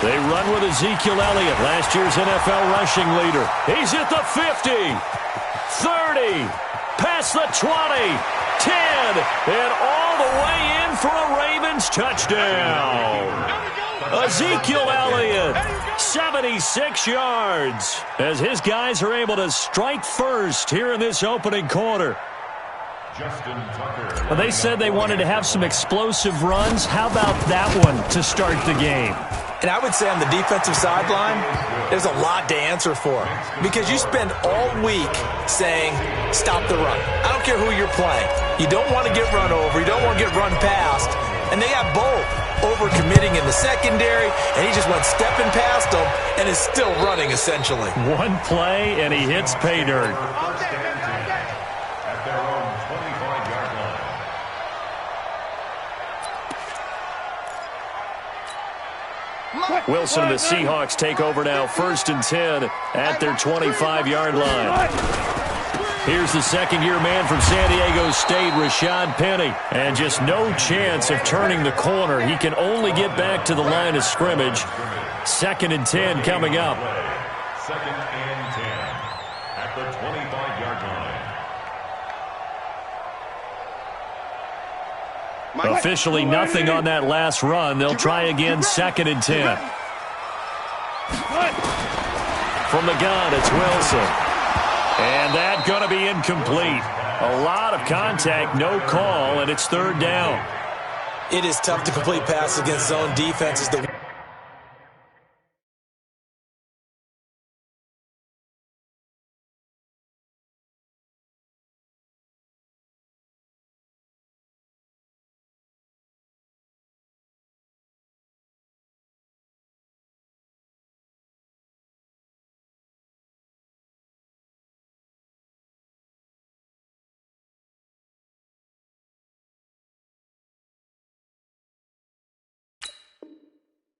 They run with Ezekiel Elliott, last year's NFL rushing leader. He's at the 50, 30, past the 20, 10, and all the way in for a Ravens touchdown. Ezekiel Elliott, 76 yards, as his guys are able to strike first here in this opening quarter. Well, they said they wanted to have some explosive runs. How about that one to start the game? And I would say on the defensive sideline, there's a lot to answer for. Because you spend all week saying, stop the run. I don't care who you're playing. You don't want to get run over. You don't want to get run past. And they got both. Over-committing in the secondary, and he just went stepping past them and is still running, essentially. One play, and he hits pay dirt. Wilson and the Seahawks take over now, 1st and 10 at their 25-yard line. Here's the second-year man from San Diego State, Rashad Penny. And just no chance of turning the corner. He can only get back to the line of scrimmage. 2nd and 10 coming up. 2nd and 10 at the 25-yard line. Officially nothing on that last run. They'll try again, 2nd and 10. From the gun, it's Wilson. And that's going to be incomplete. A lot of contact, no call, and it's 3rd down. It is tough to complete passes against zone defenses.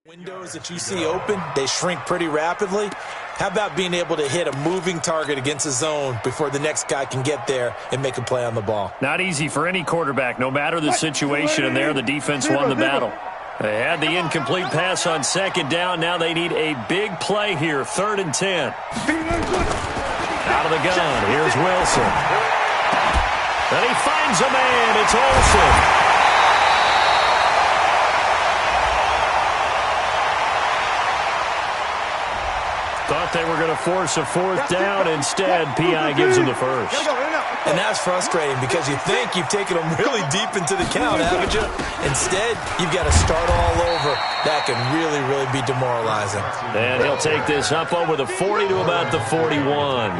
Windows that you see open, they shrink pretty rapidly. How about being able to hit a moving target against a zone before the next guy can get there and make a play on the ball? Not easy for any quarterback, no matter the situation, and there the defense won the battle. They had the incomplete pass on 2nd down. Now they need a big play here, 3rd and 10. Out of the gun, here's Wilson. And he finds a man, it's Olsen. Thought they were going to force a 4th down. Instead, P.I. gives him the first. And that's frustrating because you think you've taken them really deep into the count, haven't you? Instead, you've got to start all over. That can really, really be demoralizing. And he'll take this up over the 40 to about the 41.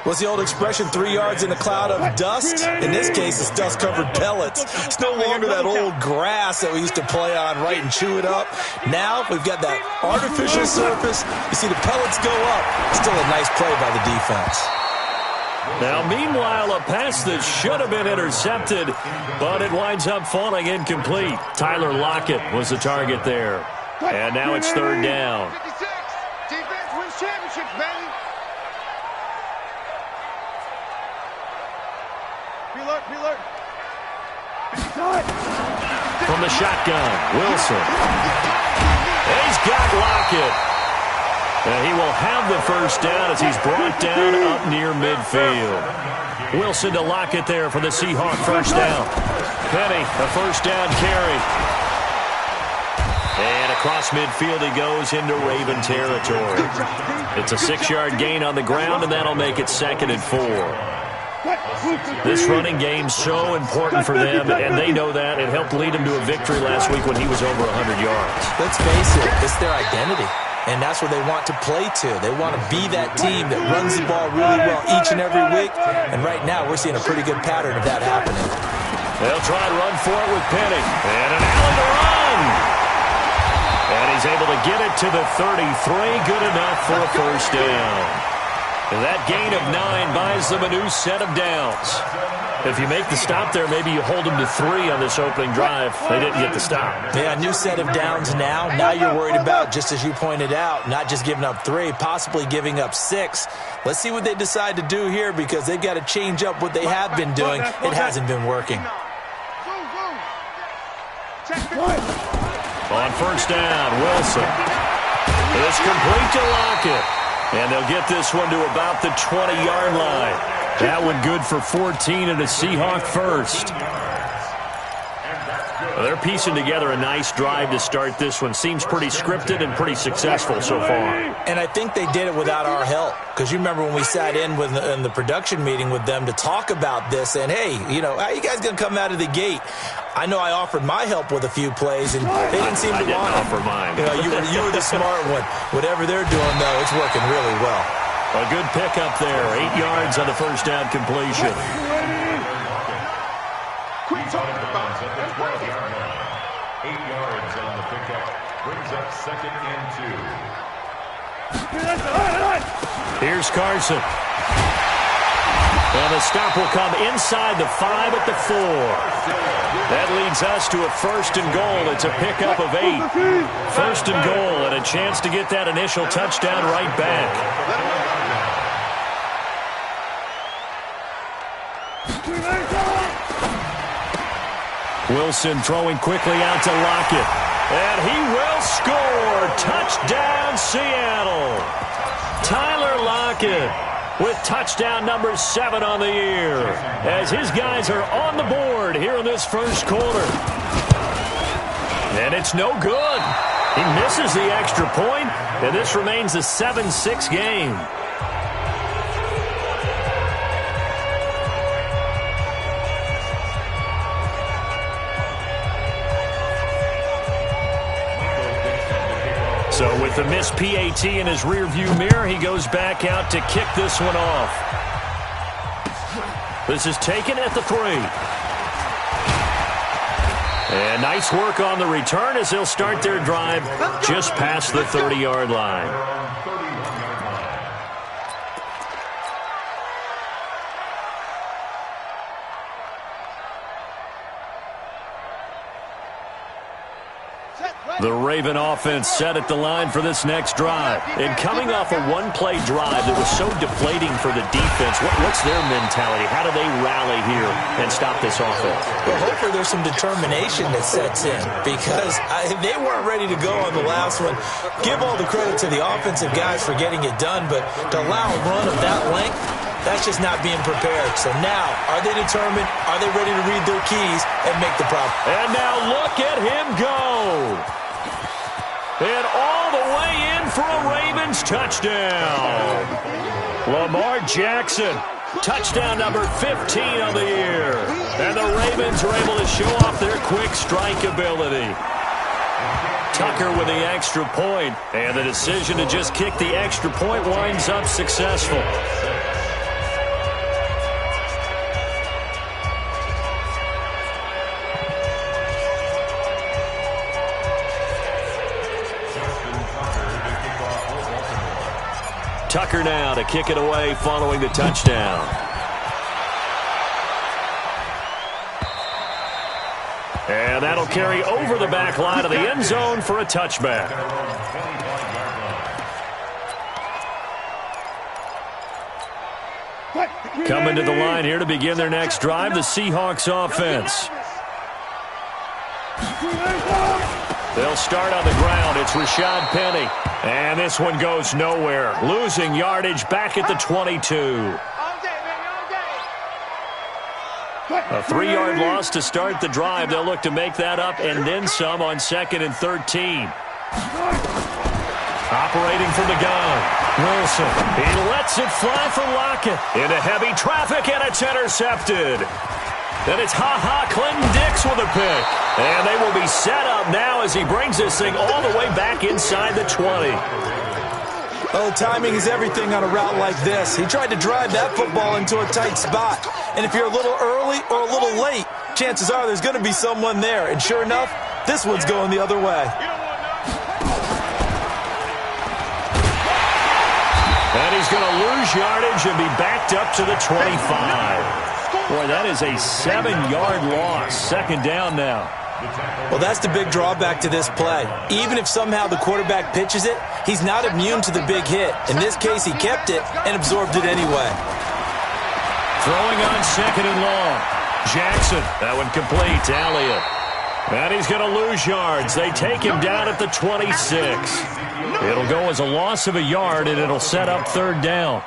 What's the old expression, 3 yards in a cloud of dust? In this case, it's dust-covered pellets. It's no longer that old grass that we used to play on, right, and chew it up. Now we've got that artificial surface. You see the pellets go up. Still a nice play by the defense. Now, meanwhile, a pass that should have been intercepted, but it winds up falling incomplete. Tyler Lockett was the target there. And now it's 3rd down. Defense wins championships, baby. Preload. From the shotgun, Wilson. He's got Lockett. And he will have the first down as he's brought down up near midfield. Wilson to Lockett there for the Seahawk first down. Penny, a first down carry. And across midfield he goes into Raven territory. It's a 6-yard gain on the ground, and that'll make it 2nd and 4. This running game's so important for them, and they know that. It helped lead them to a victory last week when he was over 100 yards. Let's face it, it's their identity, and that's where they want to play to. They want to be that team that runs the ball really well each and every week, and right now we're seeing a pretty good pattern of that happening. They'll try to run for it with Penny, and an alley to run. And he's able to get it to the 33, good enough for a first down. That gain of 9 buys them a new set of downs. If you make the stop there, maybe you hold them to 3 on this opening drive. They didn't get the stop. Yeah, new set of downs now. Now you're worried about, just as you pointed out, not just giving up 3, possibly giving up 6. Let's see what they decide to do here because they've got to change up what they have been doing. It hasn't been working. On first down, Wilson. It's complete to Lockett. And they'll get this one to about the 20-yard line. That one good for 14 and a Seahawk first. Well, they're piecing together a nice drive to start this one. Seems pretty scripted and pretty successful so far. And I think they did it without our help. Because you remember when we sat in the production meeting with them to talk about this. And, hey, you know, how are you guys going to come out of the gate? I know I offered my help with a few plays, and they didn't seem to want it. I didn't offer mine. You know, you were the smart one. Whatever they're doing, though, it's working really well. A good pickup there. 8 yards on the first down completion. Quick talking about it. 8 yards on the pickup. Brings up 2nd and 2. Here's Carson. And the stop will come inside the 5 at the 4. That leads us to a 1st and goal. It's a pickup of 8. 1st and goal and a chance to get that initial touchdown right back. Wilson throwing quickly out to Lockett. And he will score. Touchdown, Seattle. Tyler Lockett with touchdown number 7 on the year, as his guys are on the board here in this first quarter. And it's no good. He misses the extra point, and this remains a 7-6 game. So with the missed PAT in his rearview mirror, he goes back out to kick this one off. This is taken at the 3. And nice work on the return as they'll start their drive just past the 30-yard line. The Raven offense set at the line for this next drive. And coming off a one-play drive that was so deflating for the defense, what's their mentality? How do they rally here and stop this offense? Well, hopefully there's some determination that sets in, because they weren't ready to go on the last one. Give all the credit to the offensive guys for getting it done, but to allow a run of that length, that's just not being prepared. So now, are they determined? Are they ready to read their keys and make the problem? And now look at him go. And all the way in for a Ravens touchdown. Lamar Jackson, touchdown number 15 on the year. And the Ravens are able to show off their quick strike ability. Tucker with the extra point, and the decision to just kick the extra point winds up successful. Tucker now to kick it away following the touchdown. And that'll carry over the back line of the end zone for a touchback. Coming to the line here to begin their next drive, the Seahawks offense. They'll start on the ground. It's Rashad Penny. And this one goes nowhere. Losing yardage back at the 22. A 3-yard loss to start the drive. They'll look to make that up and then some on 2nd and 13. Operating from the gun, Wilson. He lets it fly for Lockett. Into heavy traffic, and it's intercepted. Then it's Clinton Dix with a pick. And they will be set up now as he brings this thing all the way back inside the 20. Well, timing is everything on a route like this. He tried to drive that football into a tight spot. And if you're a little early or a little late, chances are there's going to be someone there. And sure enough, this one's going the other way. And he's going to lose yardage and be backed up to the 25. Boy, that is a 7-yard loss. 2nd down now. Well, that's the big drawback to this play. Even if somehow the quarterback pitches it, he's not immune to the big hit. In this case, he kept it and absorbed it anyway. Throwing on 2nd and long. Jackson, that one complete to Elliott. And he's going to lose yards. They take him down at the 26. It'll go as a loss of a yard, and it'll set up third down.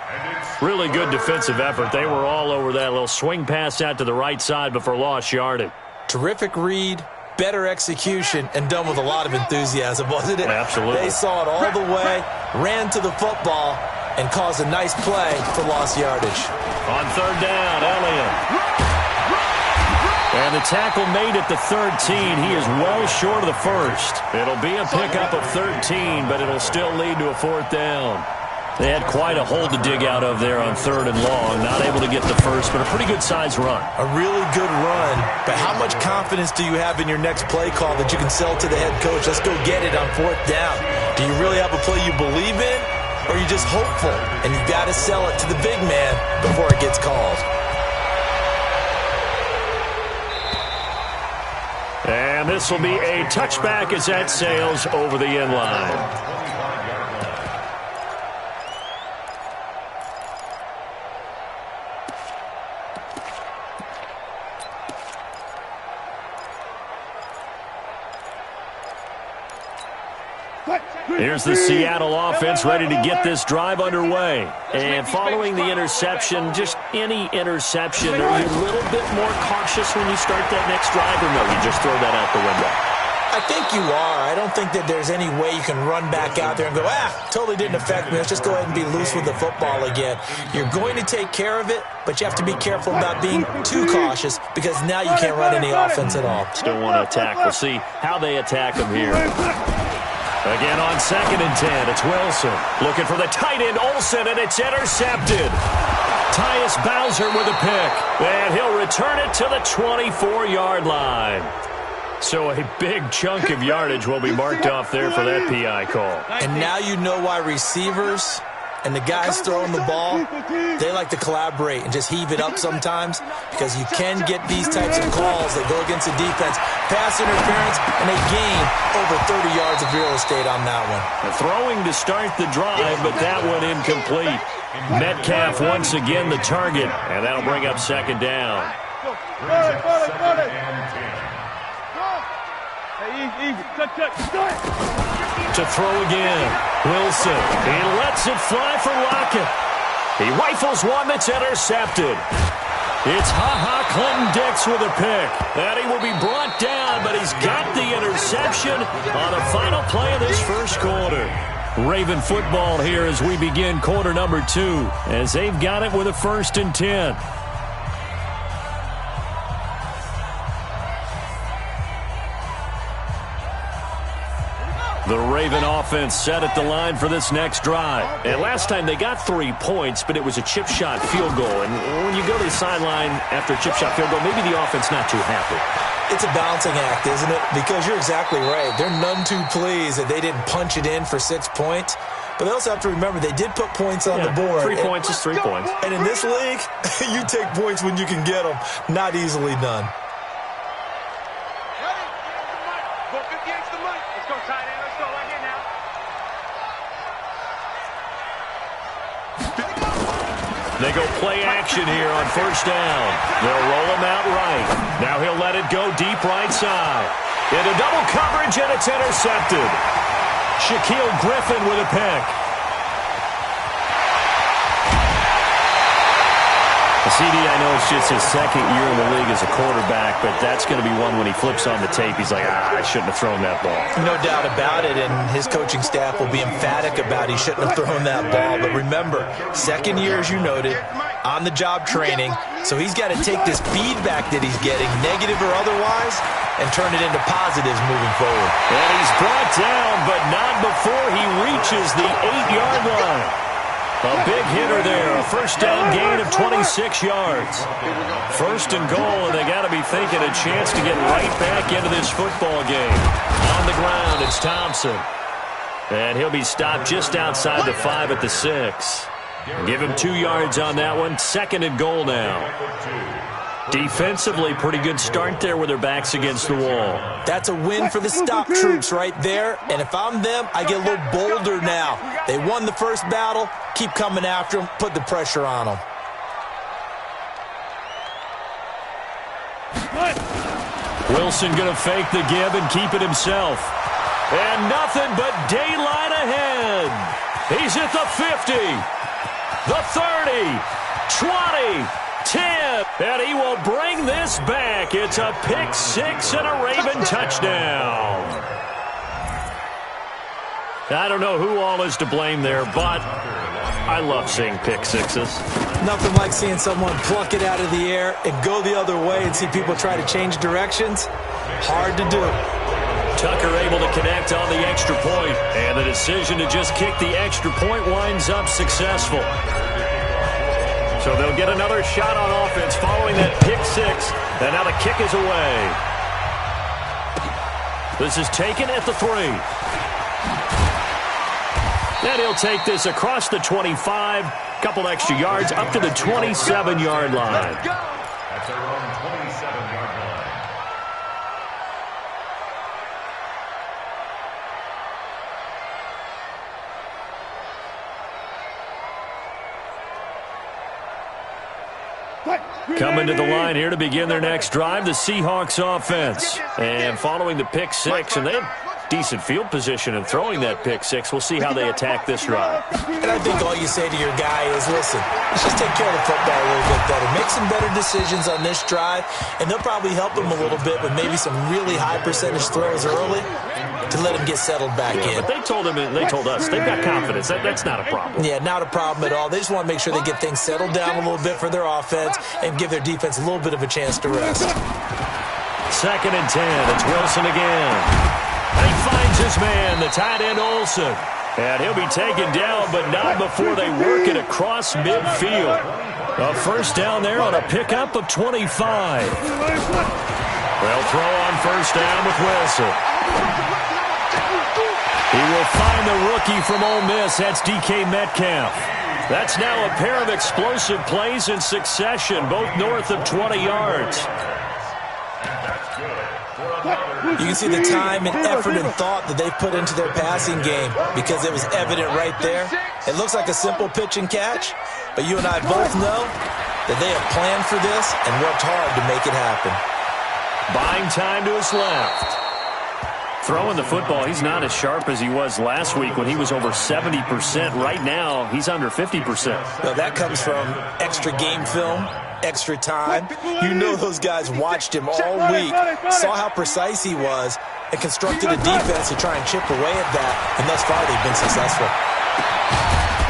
Really good defensive effort. They were all over that little swing pass out to the right side before lost yardage. Terrific read, better execution, and done with a lot of enthusiasm, wasn't it? Absolutely. They saw it all the way, ran to the football, and caused a nice play for lost yardage. On third down, Elliott. And the tackle made at the 13. He is well short of the first. It'll be a pickup of 13, but it'll still lead to a fourth down. They had quite a hole to dig out of there on third and long. Not able to get the first, but a pretty good-sized run. A really good run, but how much confidence do you have in your next play call that you can sell to the head coach? Let's go get it on fourth down. Do you really have a play you believe in, or are you just hopeful? And you've got to sell it to the big man before it gets called. And this will be a touchback as that sails over the end line. Here's the Seattle offense ready to get this drive underway. And following the interception, just any interception, are you a little bit more cautious when you start that next drive, or no, you just throw that out the window? I think you are. I don't think that there's any way you can run back out there and go, totally didn't affect me. Let's just go ahead and be loose with the football again. You're going to take care of it, but you have to be careful about being too cautious because now you can't run any offense at all. Still want to attack. We'll see how they attack them here. Again on 2nd and 10, it's Wilson. Looking for the tight end, Olsen, and it's intercepted. Tyus Bowser with a pick, and he'll return it to the 24-yard line. So a big chunk of yardage will be marked off there for that PI call. And now you know why receivers and the guys throwing the ball, they like to collaborate and just heave it up sometimes because you can get these types of calls that go against the defense. Pass interference, and they gain over 30 yards of real estate on that one. Throwing to start the drive, but that one incomplete. Metcalf once again the target, and that'll bring up second down. To throw again, Wilson. He lets it fly for Lockett. He rifles one that's intercepted. It's Clinton-Dix with a pick. And he will be brought down, but he's got the interception on the final play of this first quarter. Raven football here as we begin quarter number 2, as they've got it with a 1st and 10. The Raven offense set at the line for this next drive. And last time they got 3 points, but it was a chip shot field goal. And when you go to the sideline after a chip shot field goal, maybe the offense not too happy. It's a balancing act, isn't it? Because you're exactly right. They're none too pleased that they didn't punch it in for 6 points. But they also have to remember they did put points on the board. 3 points is 3 points. And in this league, you take points when you can get them. Not easily done. They go play action here on 1st down. They'll roll him out right. Now he'll let it go deep right side. Into double coverage, and it's intercepted. Shaquille Griffin with a pick. CD, I know it's just his 2nd year in the league as a quarterback, but that's going to be one when he flips on the tape, he's like, I shouldn't have thrown that ball. No doubt about it, and his coaching staff will be emphatic about he shouldn't have thrown that ball. But remember, 2nd year, as you noted, on-the-job training, so he's got to take this feedback that he's getting, negative or otherwise, and turn it into positives moving forward. And he's brought down, but not before he reaches the 8-yard line. A big hitter there, a 1st down gain of 26 yards. 1st and goal, and they got to be thinking a chance to get right back into this football game. On the ground, it's Thompson. And he'll be stopped just outside the 5 at the 6. Give him 2 yards on that one. 2nd and goal now. Defensively, pretty good start there with their backs against the wall. That's a win for the stop troops right there. And if I'm them, I get a little bolder now. They won the first battle. Keep coming after them. Put the pressure on them. Wilson going to fake the give and keep it himself. And nothing but daylight ahead. He's at the 50, the 30, 20, 10, and he will bring this back. It's a pick six and a Raven touchdown. I don't know who all is to blame there, but I love seeing pick sixes. Nothing like seeing someone pluck it out of the air and go the other way and see people try to change directions. Hard to do. Tucker able to connect on the extra point, and the decision to just kick the extra point winds up successful. So they'll get another shot on offense following that pick six, and now the kick is away. This is taken at the 3. And he'll take this across the 25, couple extra yards up to the 27-yard line. That's around 27-yard line. Coming to the line here to begin their next drive, the Seahawks offense. And following the pick six, and they have decent field position in throwing that pick six. We'll see how they attack this drive. And I think all you say to your guy is, listen, let's just take care of the football a little bit better. Make some better decisions on this drive, and they'll probably help him a little bit with maybe some really high percentage throws early to let him get settled back in. But they told us, they've got confidence. That's not a problem. Yeah, not a problem at all. They just want to make sure they get things settled down a little bit for their offense and give their defense a little bit of a chance to rest. 2nd and 10. It's Wilson again. He finds his man, the tight end Olsen. And he'll be taken down, but not before they work it across midfield. A first down there on a pickup of 25. They'll throw on first down with Wilson. He will find the rookie from Ole Miss. That's DK Metcalf. That's now a pair of explosive plays in succession, both north of 20 yards. You can see the time and effort and thought that they've put into their passing game because it was evident right there. It looks like a simple pitch and catch, but you and I both know that they have planned for this and worked hard to make it happen. Buying time to his left. Throwing the football, he's not as sharp as he was last week when he was over 70%. Right now, he's under 50%. Well, that comes from extra game film, extra time. You know those guys watched him all week, saw how precise he was, and constructed a defense to try and chip away at that, and thus far they've been successful.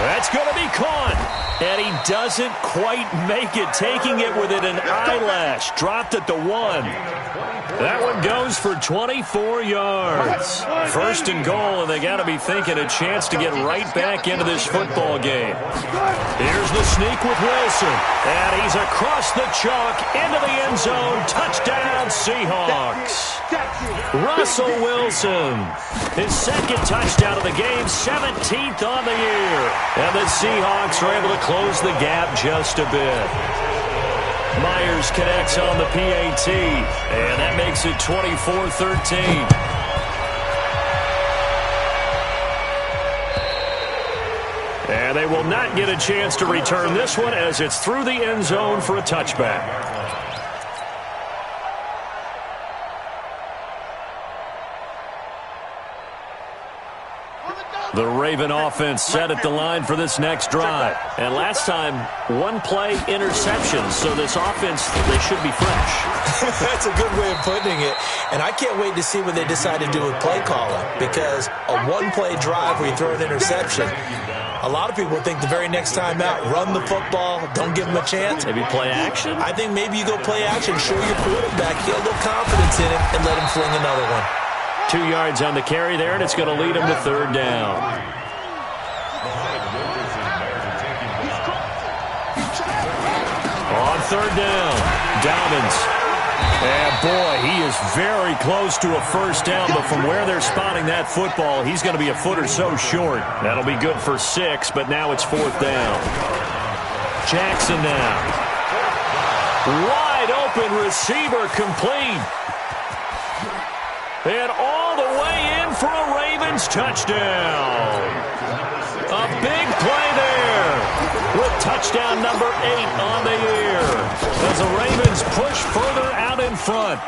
That's going to be caught, and he doesn't quite make it, taking it within an eyelash. Dropped at the 1. That one goes for 24 yards. First and goal, and they got to be thinking a chance to get right back into this football game. Here's the sneak with Wilson, and he's across the chalk into the end zone. Touchdown, Seahawks. Russell Wilson, his second touchdown of the game, 17th on the year. And the Seahawks are able to close the gap just a bit. Myers connects on the PAT, and that makes it 24-13. And they will not get a chance to return this one as it's through the end zone for a touchback. The Raven offense set at the line for this next drive. And last time, one play interception. So this offense, they should be fresh. That's a good way of putting it. And I can't wait to see what they decide to do with play calling. Because a one-play drive where you throw an interception, a lot of people think the very next time out, run the football, don't give them a chance. Maybe play action? I think maybe you go play action, show your quarterback, get a little confidence in him, and let him fling another one. 2 yards on the carry there, and it's going to lead him to third down. On third down, Dobbins. And boy, he is very close to a first down, but from where they're spotting that football, he's going to be a foot or so short. That'll be good for 6, but now it's fourth down. Jackson now. Wide open receiver complete. And all the way in for a Ravens touchdown. A big play there with touchdown number 8 on the year as the Ravens push further out in front.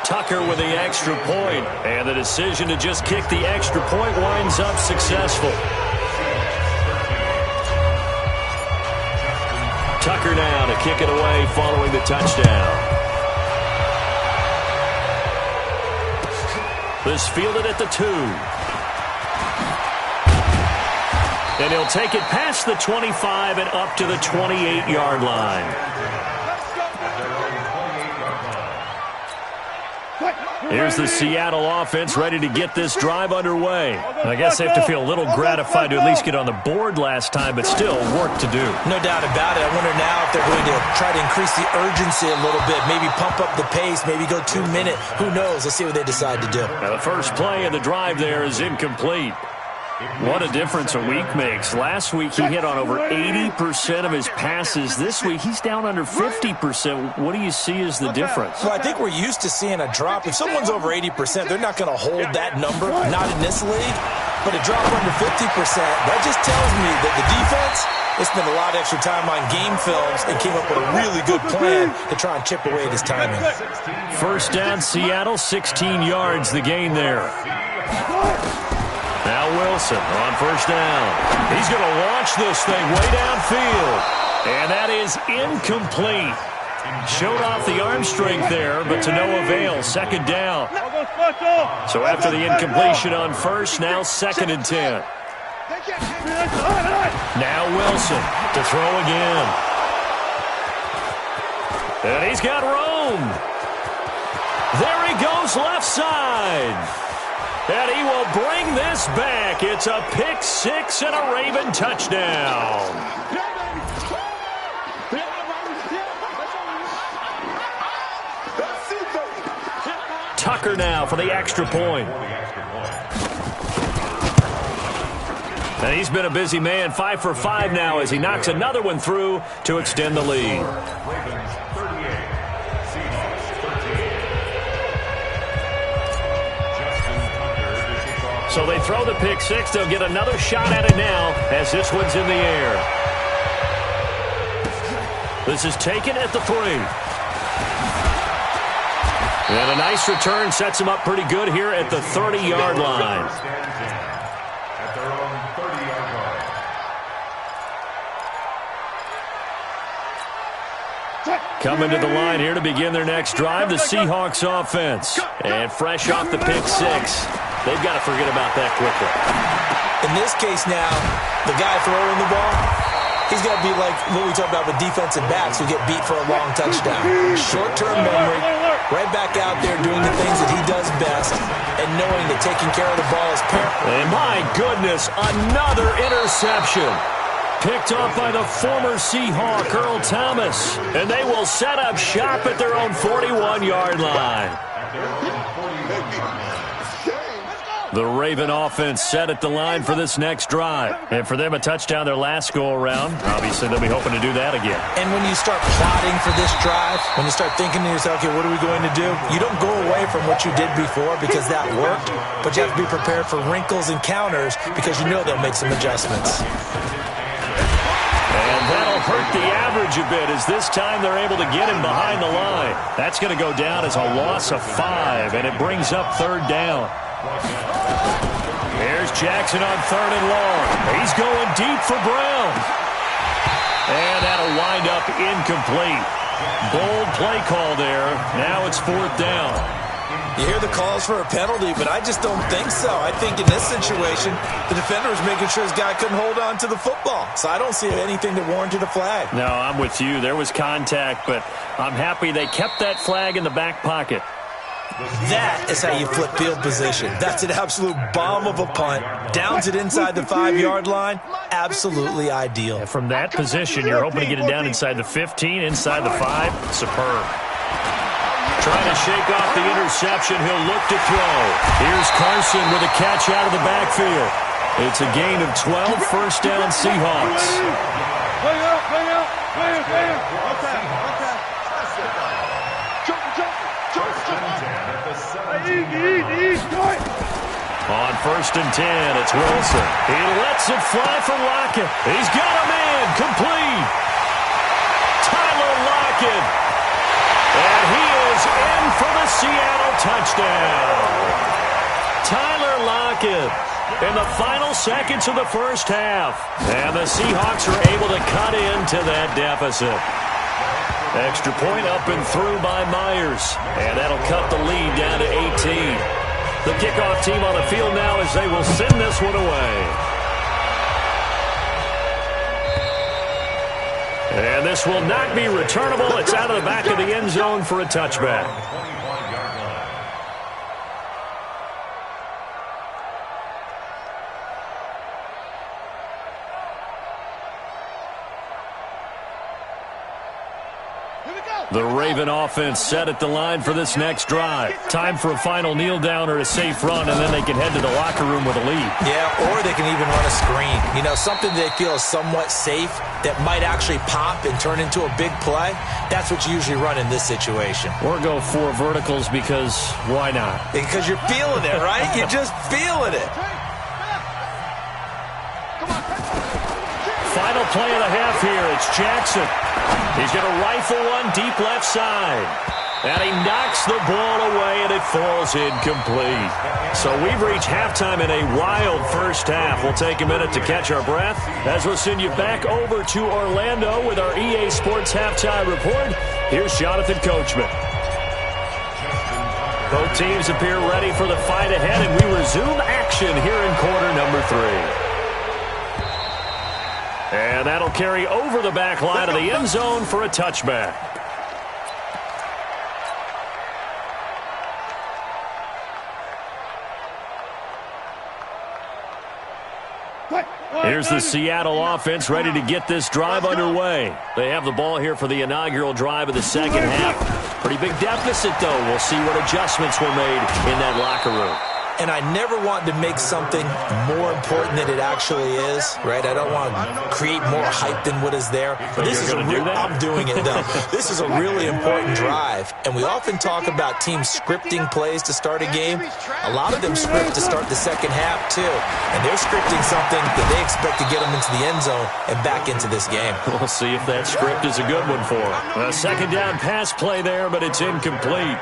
Tucker with the extra point, and the decision to just kick the extra point winds up successful. Tucker now to kick it away following the touchdown. This fielded at the 2. And he'll take it past the 25 and up to the 28-yard line. Here's the Seattle offense ready to get this drive underway. And I guess they have to feel a little gratified to at least get on the board last time, but still work to do. No doubt about it. I wonder now if they're going to try to increase the urgency a little bit, maybe pump up the pace, maybe go 2 minute. Who knows? Let's see what they decide to do. Now the first play of the drive there is incomplete. What a difference a week makes. Last week he hit on over 80% of his passes. This week he's down under 50%. What do you see as the difference? Well, I think we're used to seeing a drop. If someone's over 80%, they're not going to hold that number, not in this league. But a drop under 50%, that just tells me that the defense, they spent a lot of extra time on game films and came up with a really good plan to try and chip away at his timing. First down, Seattle, 16 yards the gain there. Now Wilson on first down. He's going to launch this thing way downfield. And that is incomplete. Showed off the arm strength there, but to no avail. Second down. So after the incompletion on first, now 2nd and 10. Now Wilson to throw again. And he's got room. There he goes left side. And he will bring this back. It's a pick 6 and a Raven touchdown. Tucker now for the extra point. And he's been a busy man, 5 for 5 now as he knocks another one through to extend the lead. So they throw the pick 6. They'll get another shot at it now as this one's in the air. This is taken at the 3. And a nice return sets him up pretty good here at the 30-yard line. Coming to the line here to begin their next drive, the Seahawks offense. And fresh off the pick 6. They've got to forget about that quickly. In this case now, the guy throwing the ball, he's got to be like what we talked about with defensive backs who get beat for a long touchdown. Short-term memory, right back out there doing the things that he does best, and knowing that taking care of the ball is paramount. And my goodness, another interception. Picked off by the former Seahawk, Earl Thomas. And they will set up shop at their own 41-yard line. The Raven offense set at the line for this next drive. And for them, a touchdown their last go-around. Obviously, they'll be hoping to do that again. And when you start plotting for this drive, when you start thinking to yourself, okay, what are we going to do? You don't go away from what you did before because that worked, but you have to be prepared for wrinkles and counters because you know they'll make some adjustments. And that'll hurt the average a bit as this time they're able to get him behind the line. That's going to go down as a loss of 5, and it brings up 3rd down. Here's Jackson on 3rd and long. He's going deep for Brown. And that'll wind up incomplete. Bold play call there. Now it's 4th down. You hear the calls for a penalty, but I just don't think so. I think in this situation, the defender was making sure his guy couldn't hold on to the football. So I don't see anything that warranted a flag. No, I'm with you. There was contact, but I'm happy they kept that flag in the back pocket. That is how you flip field position. That's an absolute bomb of a punt. Downs it inside the 5-yard line. Absolutely ideal. And from that position, you're hoping to get it down inside the 15, inside the 5. Superb. Trying to shake off the interception. He'll look to throw. Here's Carson with a catch out of the backfield. It's a gain of 12, first down Seahawks. On 1st and 10, it's Wilson. He lets it fly for Lockett. He's got a man, complete. Tyler Lockett. And he is is in for the Seattle touchdown. Tyler Lockett in the final seconds of the first half. And the Seahawks are able to cut into that deficit. Extra point up and through by Myers. And that'll cut the lead down to 18. The kickoff team on the field now as they will send this one away. And this will not be returnable. It's out of the back of the end zone for a touchback. The Raven offense set at the line for this next drive. Time for a final kneel down or a safe run, and then they can head to the locker room with a lead. Yeah, or they can even run a screen. You know, something they feel is somewhat safe that might actually pop and turn into a big play. That's what you usually run in this situation. Or go 4 verticals because why not? Because you're feeling it, right? You're just feeling it. Final play of the half here. It's Jackson. He's going to rifle one deep left side. And he knocks the ball away, and it falls incomplete. So we've reached halftime in a wild first half. We'll take a minute to catch our breath as we'll send you back over to Orlando with our EA Sports Halftime Report. Here's Jonathan Coachman. Both teams appear ready for the fight ahead, and we resume action here in quarter number 3. And that'll carry over the back line of the end zone for a touchback. Here's the Seattle offense ready to get this drive underway. They have the ball here for the inaugural drive of the second half. Pretty big deficit, though. We'll see what adjustments were made in that locker room. And I never want to make something more important than it actually is, right? I don't want to create more hype than what is there. But this is I'm doing it, though. This is a really important drive. And we often talk about teams scripting plays to start a game. A lot of them script to start the second half, too. And they're scripting something that they expect to get them into the end zone and back into this game. We'll see if that script is a good one for them. A second down pass play there, but it's incomplete.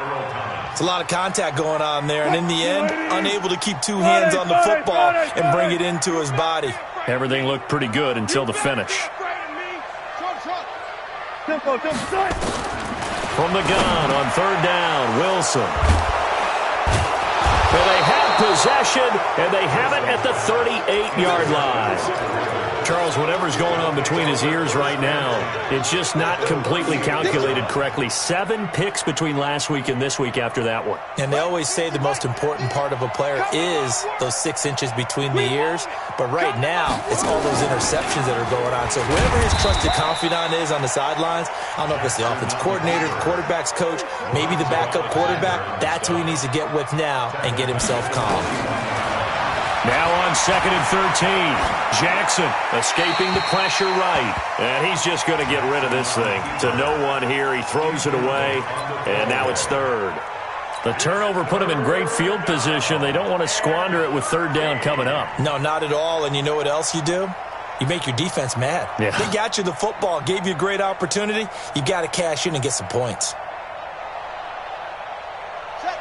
It's a lot of contact going on there, and in the end, unable to keep 2 hands on the football and bring it into his body. Everything looked pretty good until the finish. From the gun on third down, Wilson. Well, they have possession, and they have it at the 38-yard line. Charles, whatever's going on between his ears right now, it's just not completely calculated correctly. 7 picks between last week and this week after that one. And they always say the most important part of a player is those 6 inches between the ears. But right now, it's all those interceptions that are going on. So whoever his trusted confidant is on the sidelines, I don't know if it's the offense coordinator, the quarterback's coach, maybe the backup quarterback, that's who he needs to get with now and get himself calm. Now on 2nd and 13, Jackson escaping the pressure right. And he's just going to get rid of this thing. To no one here, he throws it away, and now it's 3rd. The turnover put him in great field position. They don't want to squander it with 3rd down coming up. No, not at all, and you know what else you do? You make your defense mad. Yeah. They got you the football, gave you a great opportunity. You got to cash in and get some points.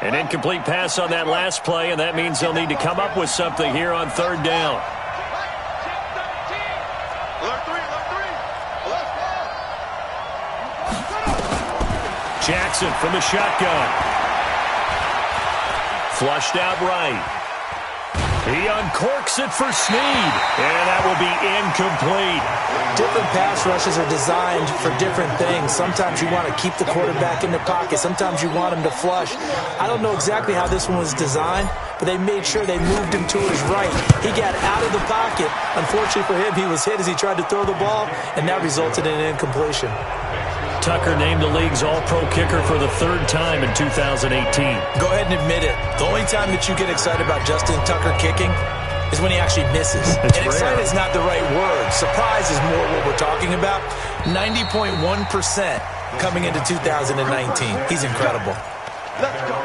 An incomplete pass on that last play, and that means they'll need to come up with something here on 3rd down. Jackson from the shotgun. Flushed out right. He uncorks it for Snead, and that will be incomplete. Different pass rushes are designed for different things. Sometimes you want to keep the quarterback in the pocket. Sometimes you want him to flush. I don't know exactly how this one was designed, but they made sure they moved him to his right. He got out of the pocket. Unfortunately for him, he was hit as he tried to throw the ball, and that resulted in an incompletion. Tucker named the league's all-pro kicker for the 3rd time in 2018. Go ahead and admit it. The only time that you get excited about Justin Tucker kicking is when he actually misses. And excited is not the right word. Surprise is more what we're talking about. 90.1% coming into 2019. He's incredible. Let's go.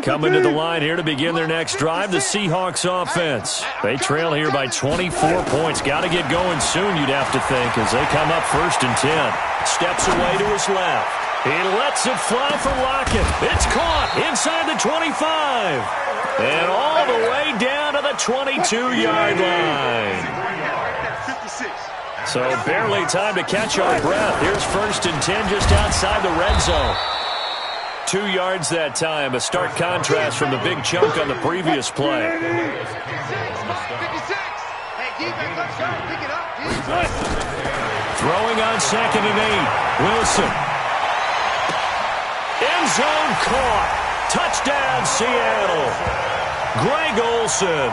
Coming to the line here to begin their next drive, the Seahawks offense. They trail here by 24 points. Got to get going soon, you'd have to think, as they come up 1st and 10. Steps away to his left. He lets it fly for Lockett. It's caught inside the 25. And all the way down to the 22-yard line. So barely time to catch our breath. Here's 1st and 10 just outside the red zone. 2 yards that time, a stark contrast from the big chunk on the previous play. Throwing on 2nd and 8. Wilson. End zone caught. Touchdown, Seattle. Greg Olsen.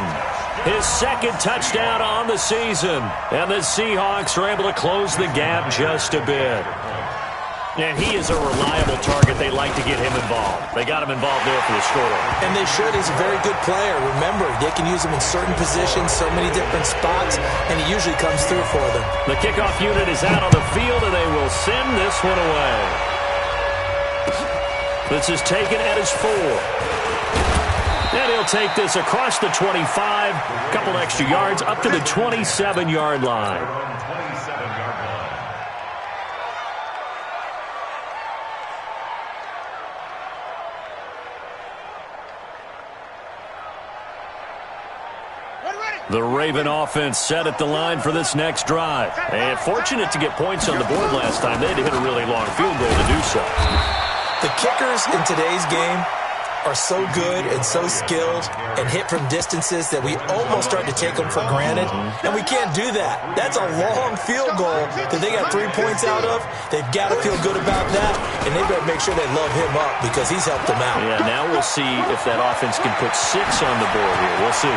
His 2nd touchdown on the season. And the Seahawks are able to close the gap just a bit. And he is a reliable target. They like to get him involved. They got him involved there for the score. And they should. He's a very good player. Remember, they can use him in certain positions, so many different spots, and he usually comes through for them. The kickoff unit is out on the field, and they will send this one away. This is taken at his 4. And he'll take this across the 25, a couple extra yards, up to the 27-yard line. The Raven offense set at the line for this next drive. And fortunate to get points on the board last time. They had to hit a really long field goal to do so. The kickers in today's game are so good and so skilled and hit from distances that we almost start to take them for granted. And we can't do that. That's a long field goal that they got 3 points out of. They've got to feel good about that, and they better make sure they love him up because he's helped them out. Yeah, now we'll see if that offense can put 6 on the board here. We'll see.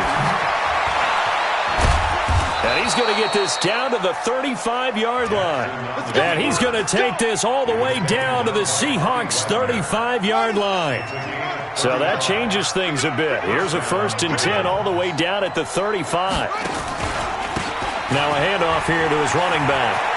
And he's going to get this down to the 35-yard line. And he's going to take this all the way down to the Seahawks' 35-yard line. So that changes things a bit. Here's a 1st and 10 all the way down at the 35. Now a handoff here to his running back.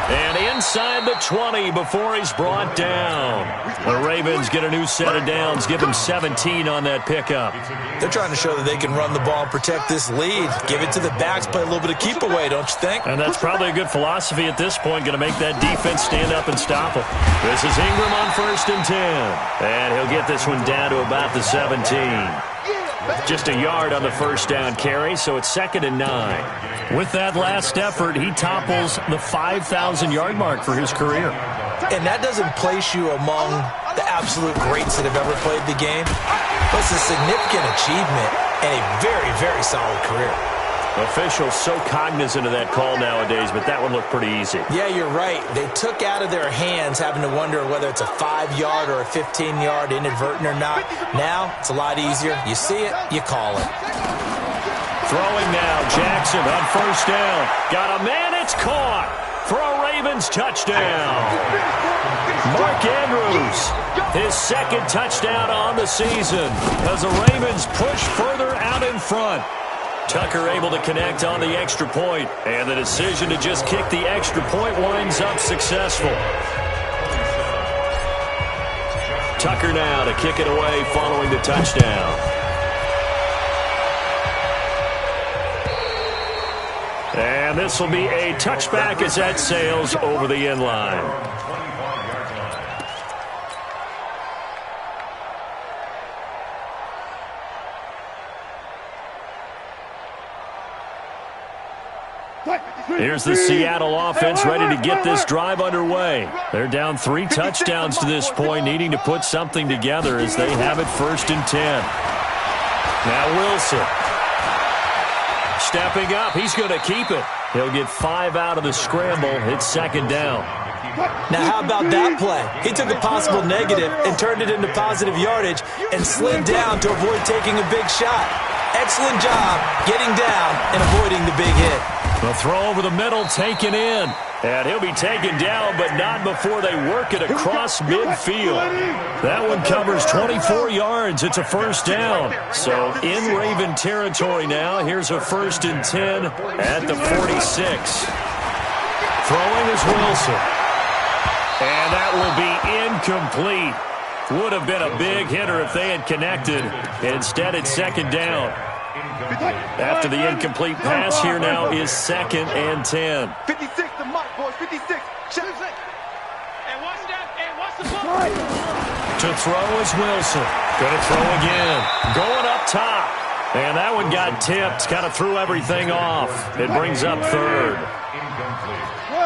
And inside the 20 before he's brought down. The Ravens get a new set of downs, give him 17 on that pickup. They're trying to show that they can run the ball and protect this lead. Give it to the backs, play a little bit of keep away, don't you think? And that's probably a good philosophy at this point, going to make that defense stand up and stop him. This is Ingram on 1st and 10. And he'll get this one down to about the 17. Just a yard on the 1st down carry, so it's 2nd and 9. With that last effort, he topples the 5,000-yard mark for his career. And that doesn't place you among the absolute greats that have ever played the game. But it's a significant achievement and a very, very solid career. Officials so cognizant of that call nowadays, but that one looked pretty easy. Yeah, you're right. They took out of their hands having to wonder whether it's a 5-yard or a 15-yard inadvertent or not. Now, it's a lot easier. You see it, you call it. Throwing now, Jackson on 1st down. Got a man, it's caught for a Ravens touchdown. Mark Andrews, his 2nd touchdown on the season as the Ravens push further out in front. Tucker able to connect on the extra point, and the decision to just kick the extra point winds up successful. Tucker now to kick it away following the touchdown. And this will be a touchback as that sails over the end line. Here's the Seattle offense ready to get this drive underway. They're down 3 touchdowns to this point, needing to put something together as they have it 1st and 10. Now Wilson. Stepping up, he's going to keep it. He'll get 5 out of the scramble. It's 2nd down. Now, how about that play? He took a possible negative and turned it into positive yardage and slid down to avoid taking a big shot. Excellent job getting down and avoiding the big hit. The throw over the middle taken in. And he'll be taken down, but not before they work it across midfield. That one covers 24 yards. It's a 1st down. So in Raven territory now. Here's a 1st and 10 at the 46. Throwing is Wilson. And that will be incomplete. Would have been a big hitter if they had connected. Instead, it's second down. After the incomplete pass, here now is 2nd and 10. 56 to Mike, boys. 56. To throw is Wilson. Going to throw again. Going up top. And that one got tipped. Kind of threw everything off. It brings up 3rd.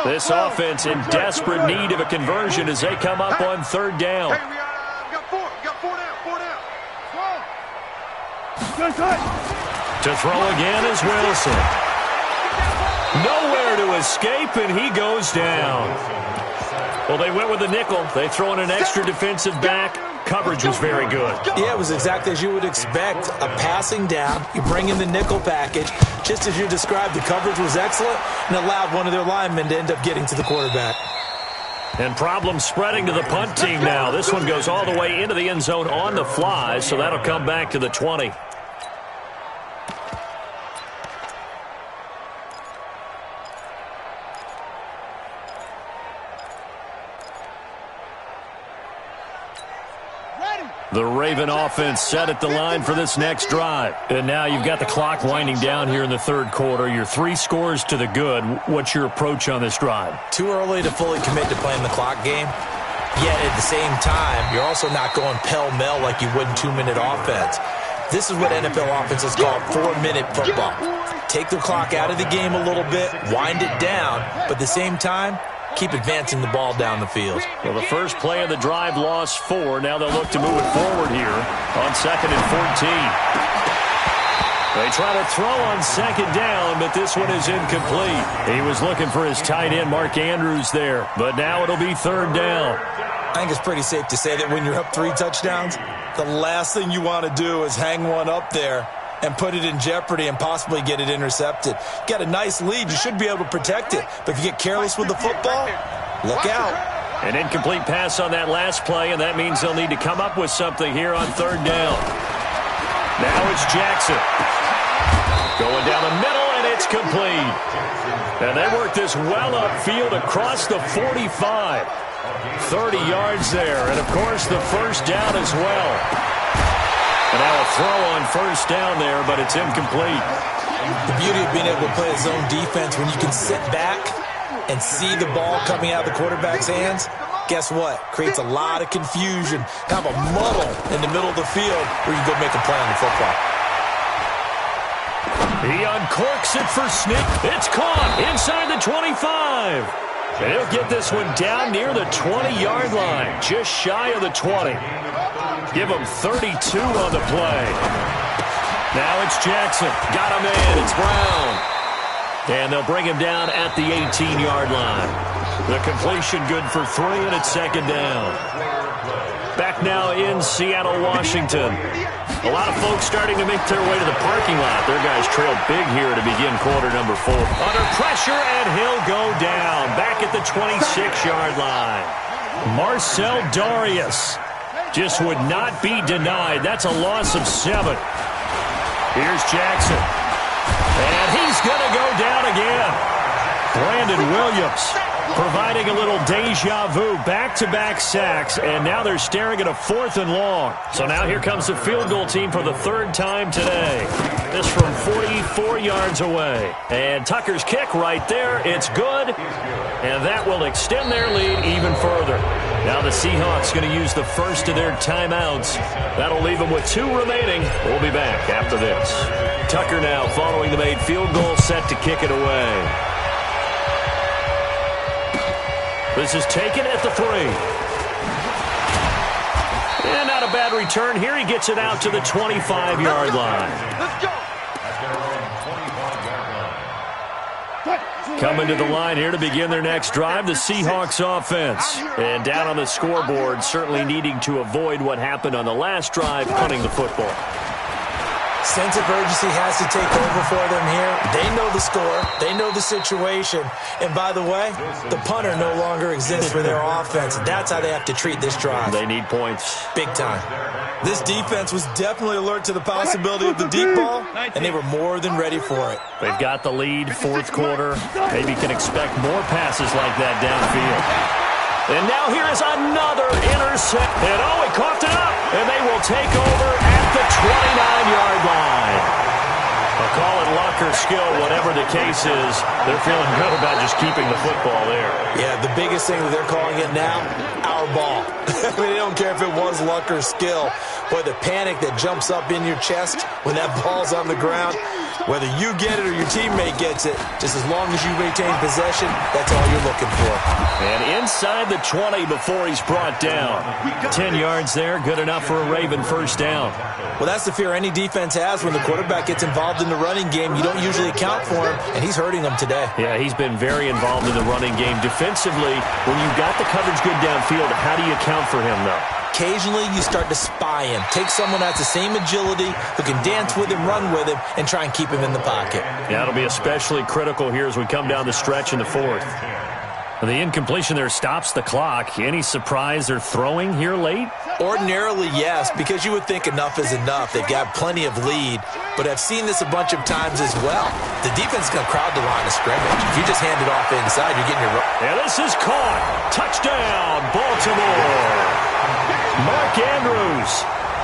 This offense in desperate need of a conversion as they come up on 3rd down. Hey, we got 4. We got 4 down. 4 down. To throw again is Wilson. Nowhere to escape, and he goes down. Well, they went with the nickel. They throw in an extra defensive back. Coverage was very good. Yeah, it was exactly as you would expect. A passing down. You bring in the nickel package. Just as you described, the coverage was excellent and allowed one of their linemen to end up getting to the quarterback. And problems spreading to the punt team now. This one goes all the way into the end zone on the fly, so that'll come back to the 20. The Raven offense set at the line for this next drive. And now you've got the clock winding down here in the 3rd quarter. You're 3 scores to the good. What's your approach on this drive? Too early to fully commit to playing the clock game. Yet at the same time, you're also not going pell-mell like you would in 2-minute offense. This is what NFL offenses call 4-minute football. Take the clock out of the game a little bit, wind it down, but at the same time, keep advancing the ball down the field. Well, the first play of the drive lost 4. Now they'll look to move it forward here on 2nd and 14. They try to throw on 2nd down, but this one is incomplete. He was looking for his tight end, Mark Andrews, there. But now it'll be 3rd down. I think it's pretty safe to say that when you're up 3 touchdowns, the last thing you want to do is hang one up there and put it in jeopardy and possibly get it intercepted. Got a nice lead. You should be able to protect it. But if you get careless with the football, look out. An incomplete pass on that last play, and that means they'll need to come up with something here on 3rd down. Now it's Jackson. Going down the middle, and it's complete. And they work this well upfield across the 45. 30 yards there, and of course the first down as well. And now a throw on 1st down there, but it's incomplete. The beauty of being able to play a zone defense when you can sit back and see the ball coming out of the quarterback's hands, guess what? Creates a lot of confusion, kind of a muddle in the middle of the field where you go make a play on the football. He uncorks it for Sneak. It's caught inside the 25. And he'll get this one down near the 20-yard line, just shy of the 20. Give him 32 on the play. Now it's Jackson. Got him in. It's Brown. And they'll bring him down at the 18-yard line. The completion good for 3, and it's 2nd down. Back now in Seattle, Washington. A lot of folks starting to make their way to the parking lot. Their guys trailed big here to begin quarter number 4. Under pressure, and he'll go down. Back at the 26-yard line. Marcel Darius just would not be denied. That's a loss of 7. Here's Jackson. And he's going to go down again. Brandon Williams providing a little deja vu, back-to-back sacks, and now they're staring at a 4th and long. So now here comes the field goal team for the 3rd time today. This from 44 yards away. And Tucker's kick right there. It's good, and that will extend their lead even further. Now the Seahawks going to use the first of their timeouts. That'll leave them with 2 remaining. We'll be back after this. Tucker now following the made field goal, set to kick it away. This is taken at the 3. And not a bad return here. He gets it out to the 25-yard line. Let's go. Coming to the line here to begin their next drive, the Seahawks offense. And down on the scoreboard, certainly needing to avoid what happened on the last drive, punting the football. Sense of urgency has to take over for them here. They know the score. They know the situation. And by the way, the punter no longer exists for their offense. That's how they have to treat this drive. They need points. Big time. This defense was definitely alert to the possibility of the deep ball, and they were more than ready for it. They've got the lead, 4th quarter. Maybe can expect more passes like that downfield. And now here is another intercept. And he coughed it up. And they will take over at the 29-yard line. I'll call it luck or skill, whatever the case is. They're feeling good about just keeping the football there. Yeah, the biggest thing that they're calling it now, our ball. I mean, they don't care if it was luck or skill. Boy, the panic that jumps up in your chest when that ball's on the ground, whether you get it or your teammate gets it, just as long as you retain possession, that's all you're looking for. And inside the 20 before he's brought down. 10 yards there, good enough for a Raven first down. Well, that's the fear any defense has when the quarterback gets involved in the running game. You don't usually account for him, and he's hurting them today. Yeah, he's been very involved in the running game. Defensively, when you've got the coverage good downfield, how do you account for him, though? Occasionally, you start to spy him. Take someone that has the same agility, who can dance with him, run with him, and try and keep him in the pocket. Yeah, it'll be especially critical here as we come down the stretch in the fourth. The incompletion there stops the clock. Any surprise they're throwing here late? Ordinarily, yes, because you would think enough is enough. They've got plenty of lead, but I've seen this a bunch of times as well. The defense is going to crowd the line of scrimmage. If you just hand it off inside, you're getting your... Yeah, this is caught. Touchdown, Baltimore. Mark Andrews,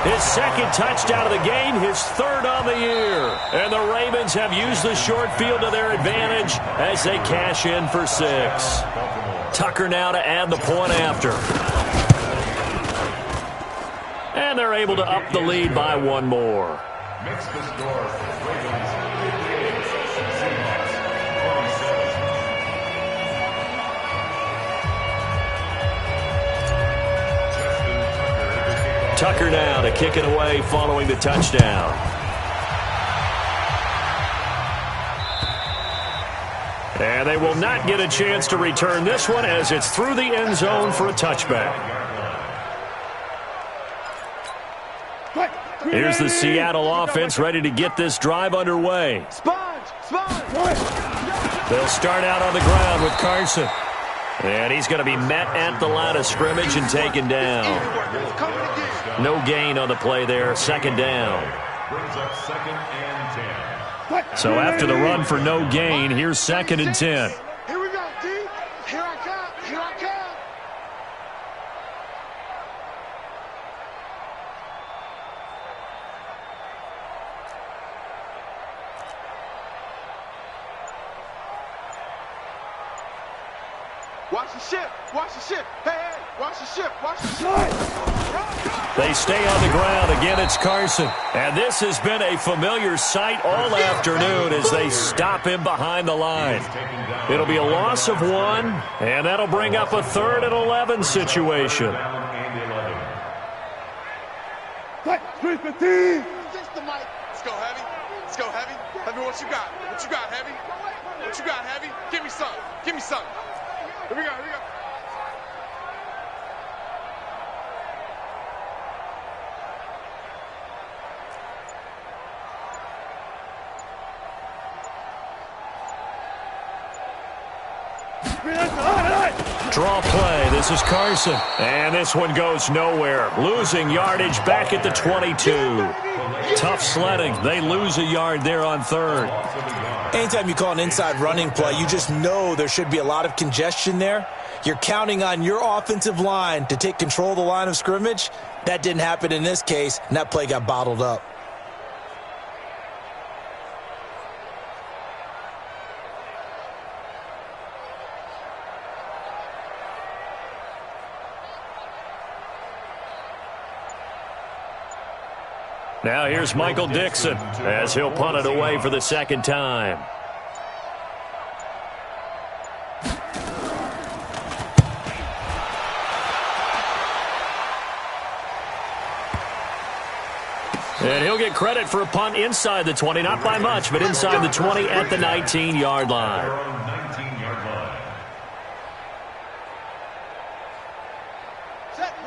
his second touchdown of the game, his third on the year. And the Ravens have used the short field to their advantage as they cash in for 6. Tucker now to add the point after. And they're able to up the lead by one more. Makes the score Ravens 58, Seahawks 27. Tucker now to kick it away following the touchdown. And they will not get a chance to return this one as it's through the end zone for a touchback. Here's the Seattle offense ready to get this drive underway. They'll start out on the ground with Carson. And he's going to be met at the line of scrimmage and taken down. No gain on the play there. Second down. Brings up 2nd and 10. So after the run for no gain, here's 2nd and 10. Here we go, D. Here I come. Here I come. Watch the ship. Watch the ship. Hey, hey. Watch the ship. Watch the ship. They stay on the ground. Again, it's Carson. And this has been a familiar sight all afternoon as they stop him behind the line. It'll be a loss of 1, and that'll bring up a 3rd and 11 situation. Let's go, Heavy. Let's go, Heavy. Heavy, what you got? What you got, Heavy? What you got, Heavy? Give me some. Give me some. Here we go, here we go. Draw play. This is Carson. And this one goes nowhere. Losing yardage back at the 22. Tough sledding. They lose a yard there on 3rd. Anytime you call an inside running play, you just know there should be a lot of congestion there. You're counting on your offensive line to take control of the line of scrimmage. That didn't happen in this case, and that play got bottled up. Now here's Michael Dixon as he'll punt it away for the 2nd time. And he'll get credit for a punt inside the 20, not by much, but inside the 20 at the 19-yard line.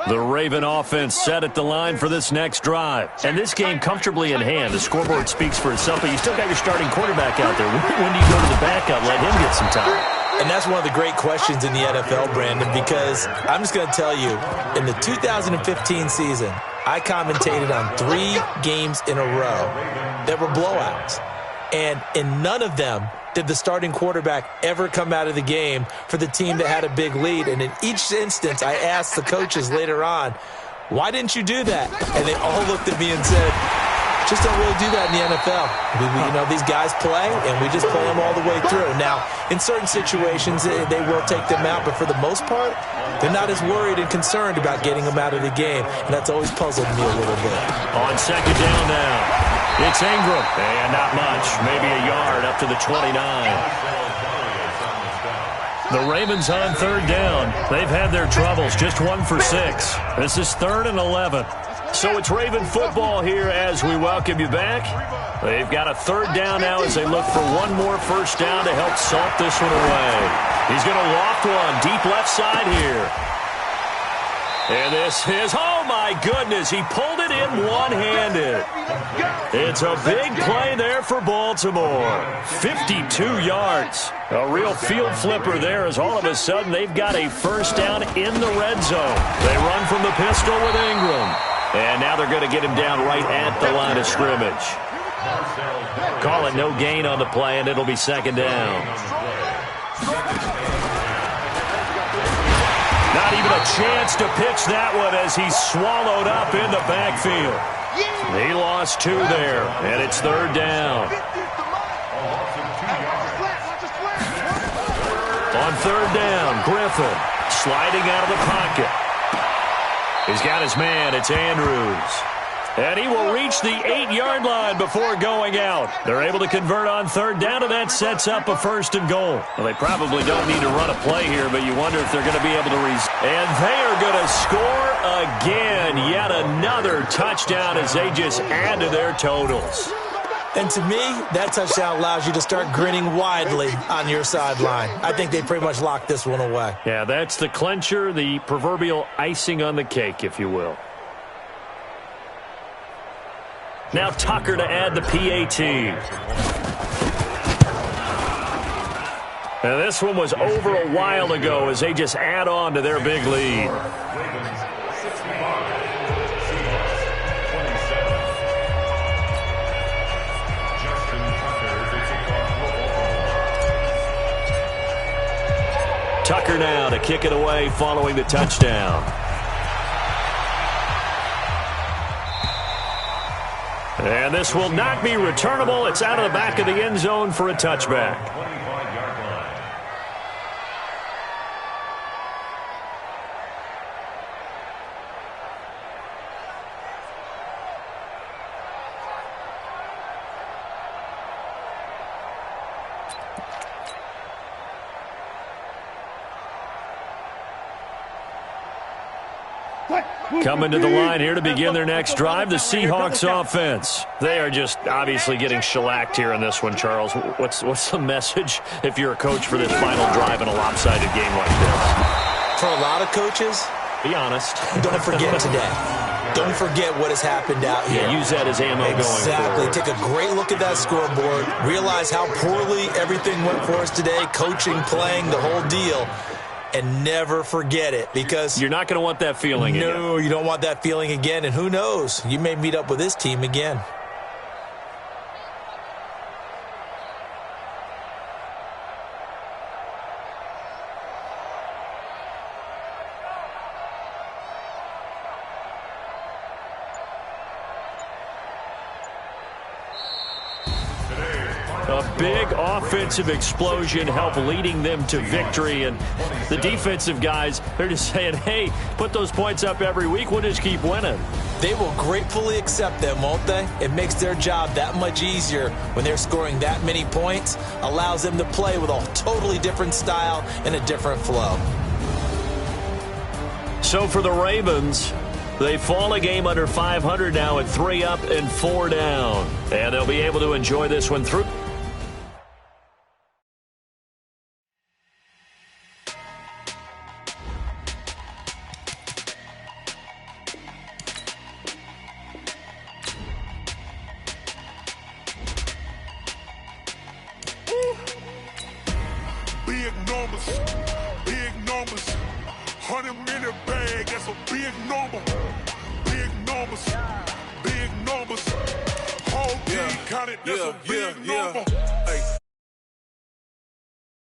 The Raven offense set at the line for this next drive. And this game comfortably in hand. The scoreboard speaks for itself, but you still got your starting quarterback out there. When do you go to the backup, let him get some time? And that's one of the great questions in the NFL, Brandon, because I'm just going to tell you, in the 2015 season, I commentated on 3 games in a row that were blowouts. And in none of them did the starting quarterback ever come out of the game for the team that had a big lead. And in each instance, I asked the coaches later on, why didn't you do that? And they all looked at me and said, just don't really do that in the NFL. These guys play, and we just play them all the way through. Now, in certain situations, they will take them out, but for the most part, they're not as worried and concerned about getting them out of the game, and that's always puzzled me a little bit. On second down now, it's Ingram, and not much, maybe a yard up to the 29. The Ravens on third down. They've had their troubles, just 1 for 6. This is 3rd and 11. So it's Raven football here as we welcome you back. They've got a third down now as they look for one more first down to help salt this one away. He's going to loft one deep left side here. And this is, oh my goodness, he pulled it in one-handed. It's a big play there for Baltimore. 52 yards. A real field flipper there as all of a sudden they've got a first down in the red zone. They run from the pistol with Ingram. And now they're going to get him down right at the line of scrimmage. Call it no gain on the play, and it'll be second down. Not even a chance to pitch that one as he's swallowed up in the backfield. He lost 2 there, and it's third down. On third down, Griffin sliding out of the pocket. He's got his man. It's Andrews. And he will reach the 8-yard line before going out. They're able to convert on third down, and that sets up a first and goal. Well, they probably don't need to run a play here, but you wonder if they're going to be able to and they are going to score again. Yet another touchdown as they just add to their totals. And to me, that touchdown allows you to start grinning widely on your sideline. I think they pretty much locked this one away. Yeah, that's the clincher, the proverbial icing on the cake, if you will. Now Tucker to add the PAT. Now this one was over a while ago as they just add on to their big lead. Tucker now to kick it away following the touchdown. And this will not be returnable. It's out of the back of the end zone for a touchback. Coming to the line here to begin their next drive, the Seahawks offense. They are just obviously getting shellacked here in this one, Charles. What's the message if you're a coach for this final drive in a lopsided game like this? For a lot of coaches, be honest. Don't forget today. Don't forget what has happened out here. Yeah, use that as ammo going forward. Exactly. Take a great look at that scoreboard. Realize how poorly everything went for us today. Coaching, playing, the whole deal. And never forget it, because you're not going to want that feeling again. No, you don't want that feeling again. And who knows? You may meet up with this team again. A big offensive explosion helped leading them to victory. And the defensive guys, they're just saying, hey, put those points up every week. We'll just keep winning. They will gratefully accept them, won't they? It makes their job that much easier when they're scoring that many points. Allows them to play with a totally different style and a different flow. So for the Ravens, they fall a game under 500 now at 3 up and 4 down. And they'll be able to enjoy this one through. Big numbers, 100-minute bag, that's a big number. Big numbers, whole team counted, that's a big number. Hey.